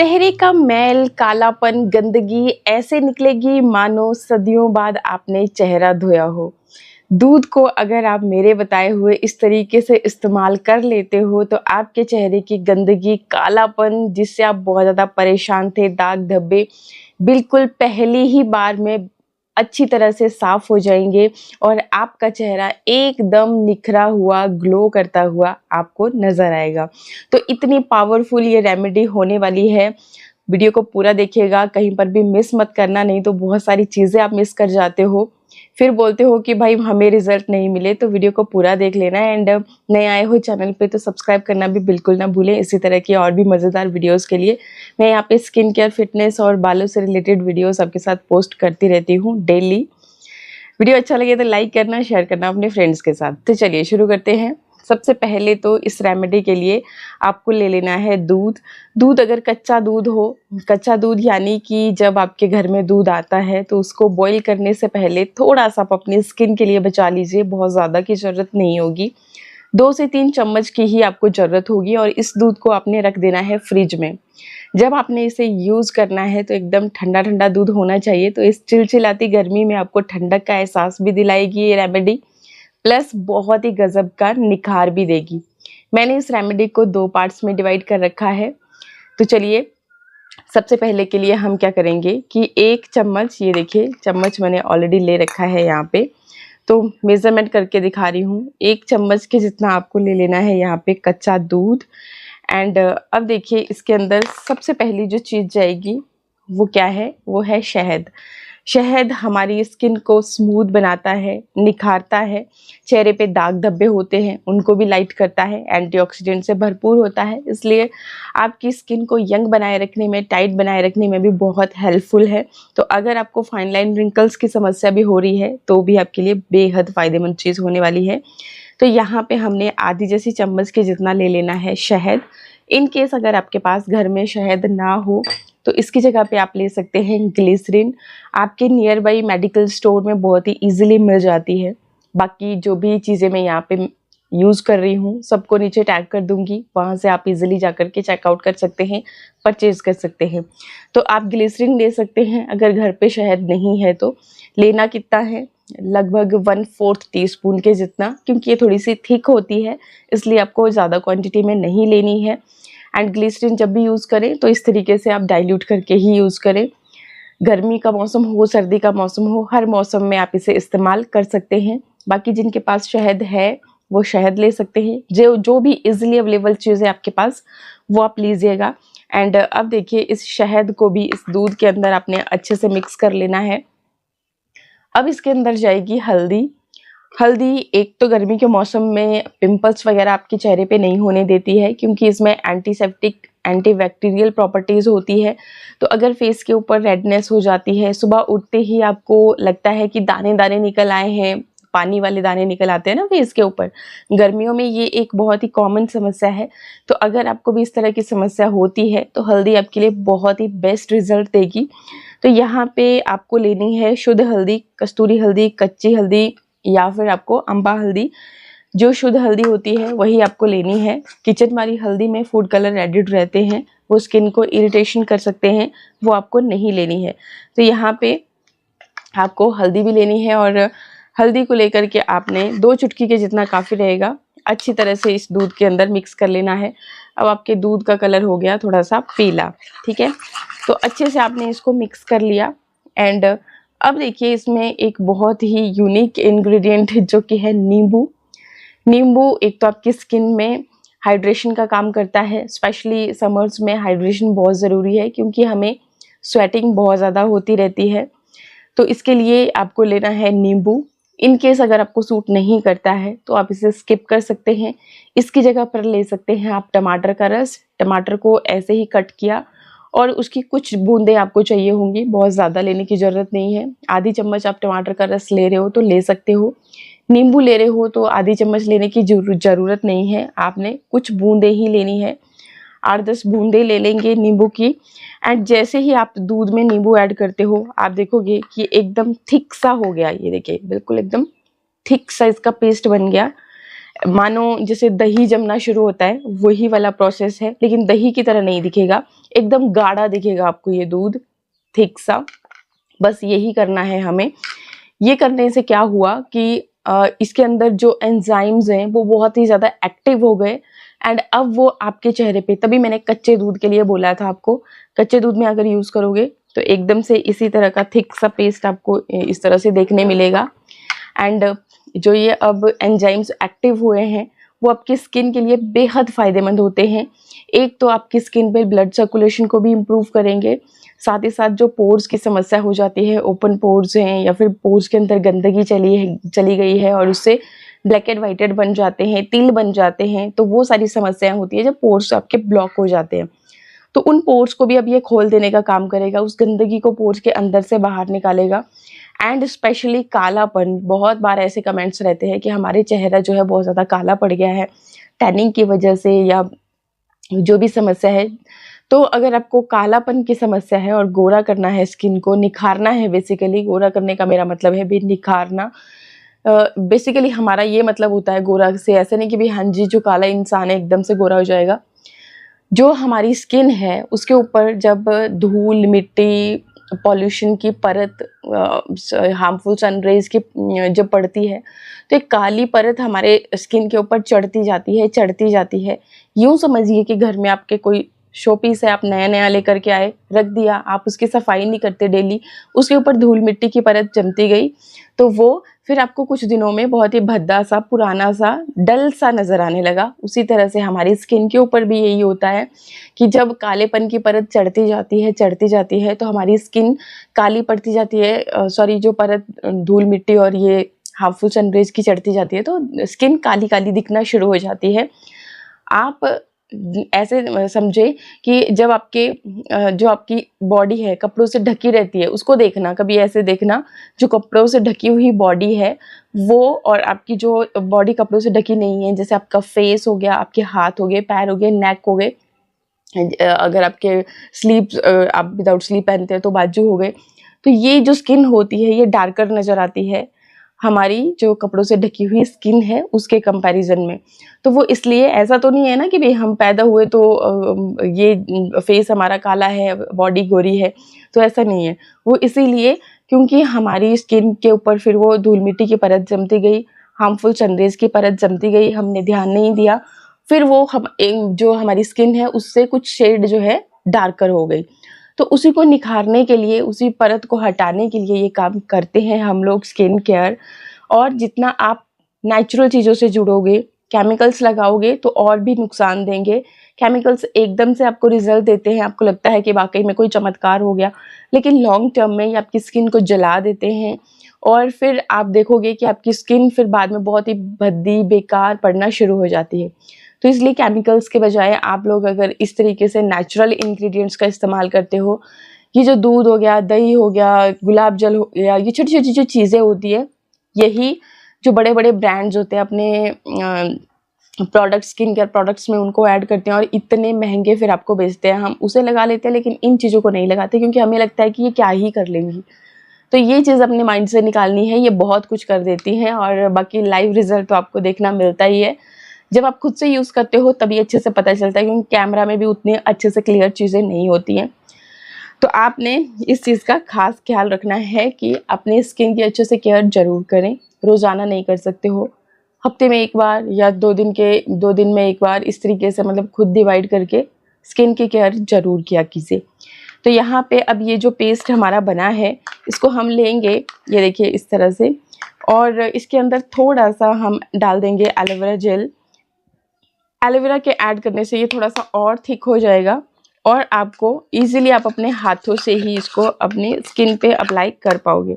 चेहरे का मैल, कालापन, गंदगी ऐसे निकलेगी मानो सदियों बाद आपने चेहरा धोया हो। दूध को अगर आप मेरे बताए हुए इस तरीके से इस्तेमाल कर लेते हो तो आपके चेहरे की गंदगी, कालापन जिससे आप बहुत ज़्यादा परेशान थे, दाग धब्बे बिल्कुल पहली ही बार में अच्छी तरह से साफ हो जाएँगे और आपका चेहरा एकदम निखरा हुआ, ग्लो करता हुआ आपको नज़र आएगा। तो इतनी पावरफुल ये रेमेडी होने वाली है। वीडियो को पूरा देखिएगा, कहीं पर भी मिस मत करना, नहीं तो बहुत सारी चीज़ें आप मिस कर जाते हो। फिर बोलते हो कि भाई हमें रिज़ल्ट नहीं मिले, तो वीडियो को पूरा देख लेना एंड नए आए हो चैनल पे तो सब्सक्राइब करना भी बिल्कुल ना भूलें। इसी तरह की और भी मज़ेदार वीडियोज़ के लिए मैं यहाँ पे स्किन केयर, फिटनेस और बालों से रिलेटेड वीडियोज़ आपके साथ पोस्ट करती रहती हूँ डेली। वीडियो अच्छा लगे तो लाइक करना, शेयर करना अपने फ्रेंड्स के साथ। तो चलिए शुरू करते हैं। सबसे पहले तो इस रेमेडी के लिए आपको ले लेना है दूध। दूध अगर कच्चा दूध हो, कच्चा दूध यानी कि जब आपके घर में दूध आता है तो उसको बॉईल करने से पहले थोड़ा-सा आप अपनी स्किन के लिए बचा लीजिए, बहुत ज़्यादा की ज़रूरत नहीं होगी। 2 से 3 चम्मच की ही आपको ज़रूरत होगी और इस दूध को आपने रख देना है फ्रिज में। जब आपने इसे यूज़ करना है तो एकदम ठंडा-ठंडा दूध होना चाहिए, तो इस चिलचिलाती गर्मी में आपको ठंडक का एहसास भी दिलाएगी ये रेमेडी, प्लस बहुत ही गज़ब का निखार भी देगी। मैंने इस रेमेडी को 2 पार्ट्स में डिवाइड कर रखा है। तो चलिए, सबसे पहले के लिए हम क्या करेंगे कि 1 चम्मच, ये देखिए चम्मच मैंने ऑलरेडी ले रखा है यहाँ पे, तो मेज़रमेंट करके दिखा रही हूँ। 1 चम्मच के जितना आपको ले लेना है यहाँ पे कच्चा दूध एंड अब देखिए इसके अंदर सबसे पहली जो चीज़ जाएगी वो क्या है? वो है शहद। शहद हमारी स्किन को स्मूथ बनाता है, निखारता है, चेहरे पे दाग धब्बे होते हैं उनको भी लाइट करता है, एंटीऑक्सीडेंट से भरपूर होता है, इसलिए आपकी स्किन को यंग बनाए रखने में, टाइट बनाए रखने में भी बहुत हेल्पफुल है। तो अगर आपको फाइन लाइन रिंकल्स की समस्या भी हो रही है तो भी आपके लिए बेहद फ़ायदेमंद चीज़ होने वाली है। तो यहाँ पे हमने आधी जैसी चम्मच के जितना ले लेना है शहद। इन केस अगर आपके पास घर में शहद ना हो तो इसकी जगह पे आप ले सकते हैं ग्लिसरीन। आपके नियर बाई मेडिकल स्टोर में बहुत ही ईज़िली मिल जाती है। बाकी जो भी चीज़ें मैं यहाँ पे यूज़ कर रही हूँ सबको नीचे टैग कर दूँगी, वहाँ से आप ईज़िली जाकर के चेकआउट कर सकते हैं, परचेज़ कर सकते हैं। तो आप ग्लिसरीन ले सकते हैं अगर घर पे शहद नहीं है तो। लेना कितना है? लगभग 1/4 टीस्पून के जितना, क्योंकि ये थोड़ी-सी थिक होती है इसलिए आपको ज़्यादा क्वांटिटी में नहीं लेनी है। एंड ग्लिसरीन जब भी यूज़ करें तो इस तरीके से आप डाइल्यूट करके ही यूज़ करें। गर्मी का मौसम हो, सर्दी का मौसम हो, हर मौसम में आप इसे इस्तेमाल कर सकते हैं। बाकी जिनके पास शहद है वो शहद ले सकते हैं। जो भी ईज़िली अवेलेबल चीज़ है आपके पास वो आप लीजिएगा। एंड अब देखिए इस शहद को भी इस दूध के अंदर आपने अच्छे से मिक्स कर लेना है। अब इसके अंदर जाएगी हल्दी। हल्दी एक तो गर्मी के मौसम में पिंपल्स वगैरह आपके चेहरे पे नहीं होने देती है, क्योंकि इसमें एंटीसेप्टिक, एंटीबैक्टीरियल प्रॉपर्टीज़ होती है। तो अगर फेस के ऊपर रेडनेस हो जाती है, सुबह उठते ही आपको लगता है कि दाने-दाने निकल आए हैं, पानी वाले दाने निकल आते हैं ना फेस के ऊपर, गर्मियों में ये एक बहुत ही कॉमन समस्या है। तो अगर आपको भी इस तरह की समस्या होती है तो हल्दी आपके लिए बहुत ही बेस्ट रिज़ल्ट देगी। तो यहाँ पे आपको लेनी है शुद्ध हल्दी, कस्तूरी हल्दी, कच्ची हल्दी या फिर आपको अम्बा हल्दी। जो शुद्ध हल्दी होती है वही आपको लेनी है। किचन वाली हल्दी में फूड कलर एडेड रहते हैं, वो स्किन को इरिटेशन कर सकते हैं, वो आपको नहीं लेनी है। तो यहाँ पे आपको हल्दी भी लेनी है और हल्दी को लेकर के आपने 2 चुटकी के जितना काफ़ी रहेगा, अच्छी तरह से इस दूध के अंदर मिक्स कर लेना है। अब आपके दूध का कलर हो गया थोड़ा-सा पीला, ठीक है? तो अच्छे से आपने इसको मिक्स कर लिया एंड अब देखिए इसमें एक बहुत ही यूनिक इंग्रेडिएंट जो कि है नींबू। नींबू एक तो आपकी स्किन में हाइड्रेशन का काम करता है, स्पेशली समर्स में हाइड्रेशन बहुत ज़रूरी है क्योंकि हमें स्वेटिंग बहुत ज़्यादा होती रहती है। तो इसके लिए आपको लेना है नींबू। इन केस अगर आपको सूट नहीं करता है तो आप इसे स्किप कर सकते हैं। इसकी जगह पर ले सकते हैं आप टमाटर का रस। टमाटर को ऐसे ही कट किया और उसकी कुछ बूंदें आपको चाहिए होंगी, बहुत ज़्यादा लेने की ज़रूरत नहीं है। आधी चम्मच आप टमाटर का रस ले रहे हो तो ले सकते हो। नींबू ले रहे हो तो आधी चम्मच लेने की ज़रूरत नहीं है, आपने कुछ बूंदें ही लेनी है। 8-10 बूंदें ले लेंगे नींबू की एंड जैसे ही आप दूध में नींबू ऐड करते हो आप देखोगे कि एकदम थिक सा हो गया। ये देखिए बिल्कुल एकदम थिक सा इसका पेस्ट बन गया, मानो जैसे दही जमना शुरू होता है वही वाला प्रोसेस है, लेकिन दही की तरह नहीं दिखेगा, एकदम गाढ़ा दिखेगा आपको ये दूध, थिक सा। बस यही करना है हमें। ये करने से क्या हुआ कि इसके अंदर जो एंजाइम्स हैं वो बहुत ही ज़्यादा एक्टिव हो गए, एंड अब वो आपके चेहरे पे, तभी मैंने कच्चे दूध के लिए बोला था आपको, कच्चे दूध में अगर यूज़ करोगे तो एकदम से इसी तरह का थिक सा पेस्ट आपको इस तरह से देखने मिलेगा। एंड जो ये अब एंजाइम्स एक्टिव हुए हैं वो आपकी स्किन के लिए बेहद फ़ायदेमंद होते हैं। एक तो आपकी स्किन पे ब्लड सर्कुलेशन को भी इम्प्रूव करेंगे, साथ ही साथ जो पोर्स की समस्या हो जाती है, ओपन पोर्स हैं या फिर पोर्स के अंदर गंदगी चली गई है और उससे ब्लैक एंड वाइटेड बन जाते हैं, तिल बन जाते हैं, तो वो सारी समस्याएं होती है जब पोर्स आपके ब्लॉक हो जाते हैं। तो उन पोर्स को भी अब ये खोल देने का काम करेगा, उस गंदगी को पोर्स के अंदर से बाहर निकालेगा। एंड स्पेशली कालापन, बहुत बार ऐसे कमेंट्स रहते हैं कि हमारे चेहरा जो है बहुत ज़्यादा काला पड़ गया है टैनिंग की वजह से या जो भी समस्या है। तो अगर आपको कालापन की समस्या है और गोरा करना है, स्किन को निखारना है, बेसिकली गोरा करने का मेरा मतलब है भी निखारना। बेसिकली हमारा ये मतलब होता है गोरा से, ऐसे नहीं कि भाई हाँ जी जो काला इंसान है एकदम से गोरा हो जाएगा। जो हमारी स्किन है उसके ऊपर जब धूल, मिट्टी, पॉल्यूशन की परत, हार्मफुल सनरेज की जब पड़ती है तो एक काली परत हमारे स्किन के ऊपर चढ़ती जाती है। यूँ समझिए कि घर में आपके कोई शो पीस है, आप नया नया लेकर के आए, रख दिया, आप उसकी सफाई नहीं करते डेली, उसके ऊपर धूल मिट्टी की परत जमती गई, तो वो फिर आपको कुछ दिनों में बहुत ही भद्दा सा, पुराना सा, डल सा नज़र आने लगा। उसी तरह से हमारी स्किन के ऊपर भी यही होता है कि जब कालेपन की परत चढ़ती जाती है तो हमारी स्किन काली पड़ती जाती है। सॉरी, जो परत धूल मिट्टी और ये हार्मफुल सनरेज की चढ़ती जाती है तो स्किन काली काली दिखना शुरू हो जाती है। आप ऐसे समझे कि जब आपके जो आपकी बॉडी है कपड़ों से ढकी रहती है उसको देखना, कभी ऐसे देखना जो कपड़ों से ढकी हुई बॉडी है वो और आपकी जो बॉडी कपड़ों से ढकी नहीं है, जैसे आपका फेस हो गया, आपके हाथ हो गए, पैर हो गए, नेक हो गए, अगर आपके आप विदाउट स्लीप पहनते हैं तो बाजू हो गए, तो ये जो स्किन होती है ये डार्कर नज़र आती है हमारी जो कपड़ों से ढकी हुई स्किन है उसके कंपैरिजन में। तो वो इसलिए, ऐसा तो नहीं है ना कि भाई हम पैदा हुए तो ये फेस हमारा काला है, बॉडी गोरी है, तो ऐसा नहीं है। वो इसीलिए क्योंकि हमारी स्किन के ऊपर फिर वो धूल मिट्टी की परत जमती गई, हार्मफुल सनरेज की परत जमती गई, हमने ध्यान नहीं दिया, फिर वो जो हमारी स्किन है उससे कुछ शेड जो है डार्कर हो गई। तो उसी को निखारने के लिए, उसी परत को हटाने के लिए ये काम करते हैं हम लोग स्किन केयर। और जितना आप नेचुरल चीज़ों से जुड़ोगे, केमिकल्स लगाओगे तो और भी नुकसान देंगे। केमिकल्स एकदम से आपको रिजल्ट देते हैं, आपको लगता है कि वाकई में कोई चमत्कार हो गया, लेकिन लॉन्ग टर्म में ये आपकी स्किन को जला देते हैं और फिर आप देखोगे कि आपकी स्किन फिर बाद में बहुत ही भद्दी, बेकार पड़ना शुरू हो जाती है। तो इसलिए केमिकल्स के बजाय आप लोग अगर इस तरीके से नेचुरल इंग्रेडिएंट्स का इस्तेमाल करते हो, ये जो दूध हो गया, दही हो गया, गुलाब जल हो गया, ये छोटी-छोटी जो चीज़ें होती है, यही जो बड़े-बड़े ब्रांड्स होते हैं अपने प्रोडक्ट्स, स्किन केयर प्रोडक्ट्स में उनको ऐड करते हैं और इतने महंगे फिर आपको बेचते हैं। हम उसे लगा लेते हैं लेकिन इन चीज़ों को नहीं लगाते क्योंकि हमें लगता है कि ये क्या ही कर लेंगी। तो ये चीज़ अपने माइंड से निकालनी है, ये बहुत कुछ कर देती हैं और बाकी लाइव रिजल्ट तो आपको देखना मिलता ही है। जब आप खुद से यूज़ करते हो तभी अच्छे से पता चलता है क्योंकि कैमरा में भी उतनी अच्छे से क्लियर चीज़ें नहीं होती हैं। तो आपने इस चीज़ का खास ख्याल रखना है कि अपने स्किन की अच्छे से केयर ज़रूर करें। रोज़ाना नहीं कर सकते हो, हफ्ते में एक बार या 2 दिन में एक बार, इस तरीके से मतलब खुद डिवाइड करके स्किन की केयर ज़रूर किया कीजिए। तो यहाँ पे अब ये जो पेस्ट हमारा बना है इसको हम लेंगे, ये देखिए इस तरह से, और इसके अंदर थोड़ा-सा हम डाल देंगे एलोवेरा जेल। एलोवेरा के ऐड करने से ये थोड़ा-सा और थिक हो जाएगा और आपको ईज़िली आप अपने हाथों से ही इसको अपनी स्किन पे अप्लाई कर पाओगे।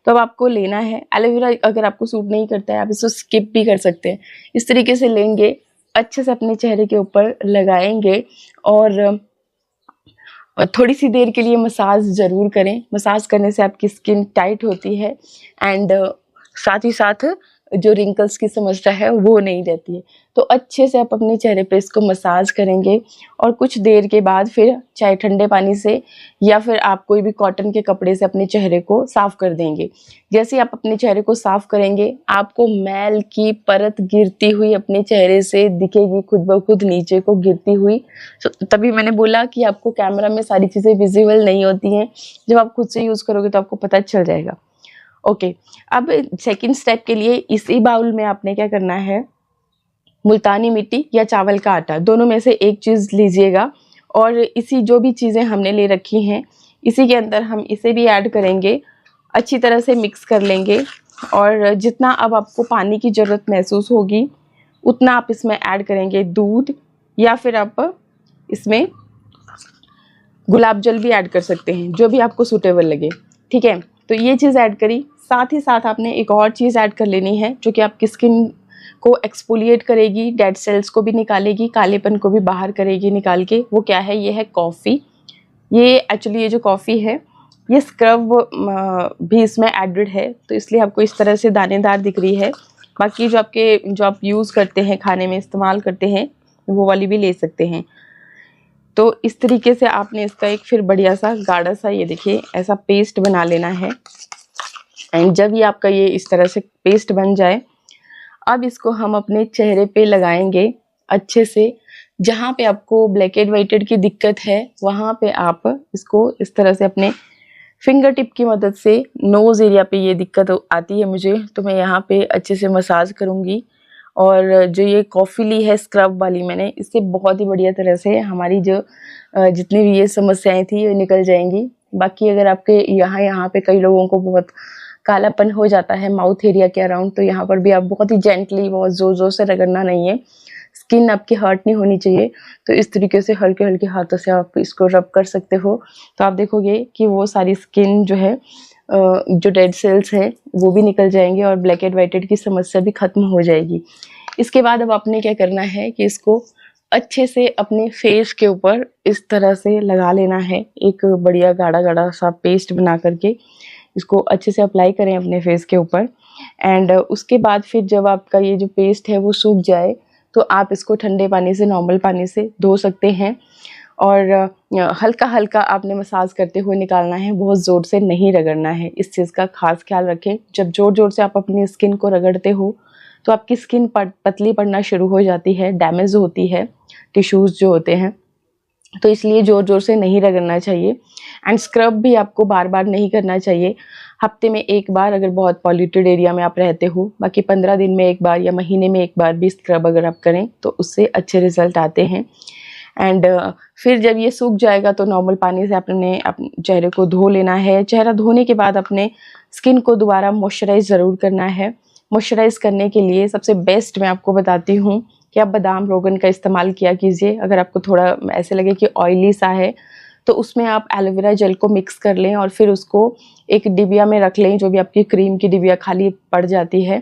तो अब आपको लेना है एलोवेरा, अगर आपको सूट नहीं करता है आप इसको स्किप भी कर सकते हैं। इस तरीके से लेंगे, अच्छे से अपने चेहरे के ऊपर लगाएंगे और थोड़ी सी देर के लिए मसाज ज़रूर करें। मसाज करने से आपकी स्किन टाइट होती है एंड साथ ही साथ जो रिंकल्स की समस्या है वो नहीं रहती है। तो अच्छे से आप अपने चेहरे पे इसको मसाज करेंगे और कुछ देर के बाद फिर चाहे ठंडे पानी से या फिर आप कोई भी कॉटन के कपड़े से अपने चेहरे को साफ कर देंगे। जैसे ही आप अपने चेहरे को साफ करेंगे, आपको मैल की परत गिरती हुई अपने चेहरे से दिखेगी, खुद ब खुद नीचे को गिरती हुई। तो तभी मैंने बोला कि आपको कैमरा में सारी चीज़ें विजिबल नहीं होती हैं, जब आप खुद से यूज़ करोगे तो आपको पता चल जाएगा। ओके, अब सेकंड स्टेप के लिए इसी बाउल में आपने क्या करना है, मुल्तानी मिट्टी या चावल का आटा, दोनों में से एक चीज़ लीजिएगा और इसी जो भी चीज़ें हमने ले रखी हैं इसी के अंदर हम इसे भी ऐड करेंगे। अच्छी तरह से मिक्स कर लेंगे और जितना अब आपको पानी की ज़रूरत महसूस होगी उतना आप इसमें ऐड करेंगे दूध, या फिर आप इसमें गुलाब जल भी ऐड कर सकते हैं, जो भी आपको सूटेबल लगे। ठीक है, तो ये चीज़ ऐड करी। साथ ही साथ आपने एक और चीज़ ऐड कर लेनी है जो कि आपकी स्किन को एक्सफोलिएट करेगी, डेड सेल्स को भी निकालेगी, कालेपन को भी बाहर करेगी निकाल के। वो क्या है, ये है कॉफ़ी। ये एक्चुअली ये जो कॉफ़ी है ये स्क्रब भी इसमें एडेड है, तो इसलिए आपको इस तरह से दानेदार दिख रही है। बाकी जो आप यूज़ करते हैं, खाने में इस्तेमाल करते हैं, वो वाली भी ले सकते हैं। तो इस तरीके से आपने इसका एक फिर बढ़िया सा गाढ़ा सा, ये देखिए, ऐसा पेस्ट बना लेना है। एंड जब ये आपका ये इस तरह से पेस्ट बन जाए, अब इसको हम अपने चेहरे पे लगाएंगे अच्छे से। जहाँ पे आपको ब्लैकेड वाइटेड की दिक्कत है वहाँ पे आप इसको इस तरह से अपने फिंगर टिप की मदद से, नोज़ एरिया पे ये दिक्कत आती है मुझे, तो मैं यहाँ पे अच्छे से मसाज करूँगी। और जो ये कॉफ़ी ली है स्क्रब वाली मैंने, इससे बहुत ही बढ़िया तरह से हमारी जो जितनी भी ये समस्याएं थी ये निकल जाएंगी। बाकी अगर आपके यहाँ पे कई लोगों को बहुत कालापन हो जाता है माउथ एरिया के अराउंड, तो यहाँ पर भी आप बहुत ही जेंटली, बहुत ज़ोर ज़ोर से रगड़ना नहीं है, स्किन आपकी हर्ट नहीं होनी चाहिए। तो इस तरीके से हल्के हल्के हाथों से आप इसको रब कर सकते हो, तो आप देखोगे कि वो सारी स्किन जो है, जो डेड सेल्स हैं वो भी निकल जाएंगे और ब्लैक एंड वाइटेड की समस्या भी ख़त्म हो जाएगी। इसके बाद अब आपने क्या करना है कि इसको अच्छे से अपने फेस के ऊपर इस तरह से लगा लेना है। एक बढ़िया गाढ़ा गाढ़ा सा पेस्ट बना करके इसको अच्छे से अप्लाई करें अपने फेस के ऊपर। एंड उसके बाद फिर जब आपका ये जो पेस्ट है वो सूख जाए तो आप इसको ठंडे पानी से, नॉर्मल पानी से धो सकते हैं और हल्का हल्का आपने मसाज करते हुए निकालना है, बहुत ज़ोर से नहीं रगड़ना है। इस चीज़ का खास ख्याल रखें। जब ज़ोर ज़ोर से आप अपनी स्किन को रगड़ते हो तो आपकी स्किन पतली पड़ना शुरू हो जाती है, डैमेज होती है टिश्यूज़ जो होते हैं, तो इसलिए ज़ोर ज़ोर से नहीं रगड़ना चाहिए। एंड स्क्रब भी आपको बार बार नहीं करना चाहिए, हफ्ते में एक बार अगर बहुत पॉल्यूटेड एरिया में आप रहते हो। बाकी 15 दिन में एक बार या महीने में एक बार भी स्क्रब अगर आप करें तो उससे अच्छे रिजल्ट आते हैं। एंड फिर जब ये सूख जाएगा तो नॉर्मल पानी से अपने चेहरे को धो लेना है। चेहरा धोने के बाद अपने स्किन को दोबारा मॉइस्चराइज ज़रूर करना है। मॉइस्चराइज करने के लिए सबसे बेस्ट मैं आपको बताती हूँ कि आप बादाम रोगन का इस्तेमाल किया कीजिए। अगर आपको थोड़ा ऐसे लगे कि ऑयली सा है तो उसमें आप एलोवेरा जेल को मिक्स कर लें और फिर उसको एक डिबिया में रख लें, जो भी आपकी क्रीम की डिबिया खाली पड़ जाती है।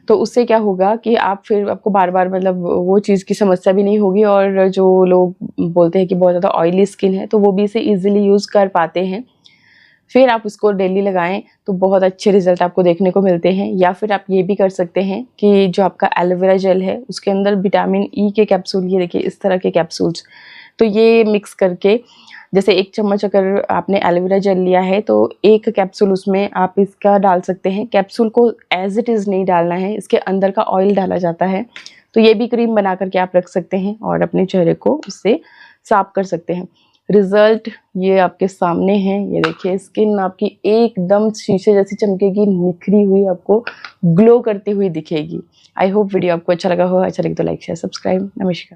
तो उससे क्या होगा कि आप फिर आपको बार बार मतलब वो चीज़ की समस्या भी नहीं होगी, और जो लोग बोलते हैं कि बहुत ज़्यादा ऑयली स्किन है तो वो भी इसे ईजिली यूज़ कर पाते हैं। फिर आप उसको डेली लगाएं तो बहुत अच्छे रिजल्ट आपको देखने को मिलते हैं। या फिर आप ये भी कर सकते हैं कि जो आपका एलोवेरा जेल है उसके अंदर विटामिन ई के कैप्सूल, ये देखिए इस तरह के कैप्सूल्स, तो ये मिक्स करके, जैसे 1 चम्मच अगर आपने एलोवेरा जेल लिया है तो 1 कैप्सूल उसमें आप इसका डाल सकते हैं। कैप्सूल को एज इट इज़ नहीं डालना है, इसके अंदर का ऑयल डाला जाता है। तो ये भी क्रीम बना करके आप रख सकते हैं और अपने चेहरे को उससे साफ कर सकते हैं। रिज़ल्ट ये आपके सामने है, ये देखिए स्किन आपकी एकदम शीशे जैसी चमकेगी, निखरी हुई, आपको ग्लो करती हुई दिखेगी। आई होप वीडियो आपको अच्छा लगा हो। अच्छा लगे तो लाइक शेयर सब्सक्राइब। नमस्कार।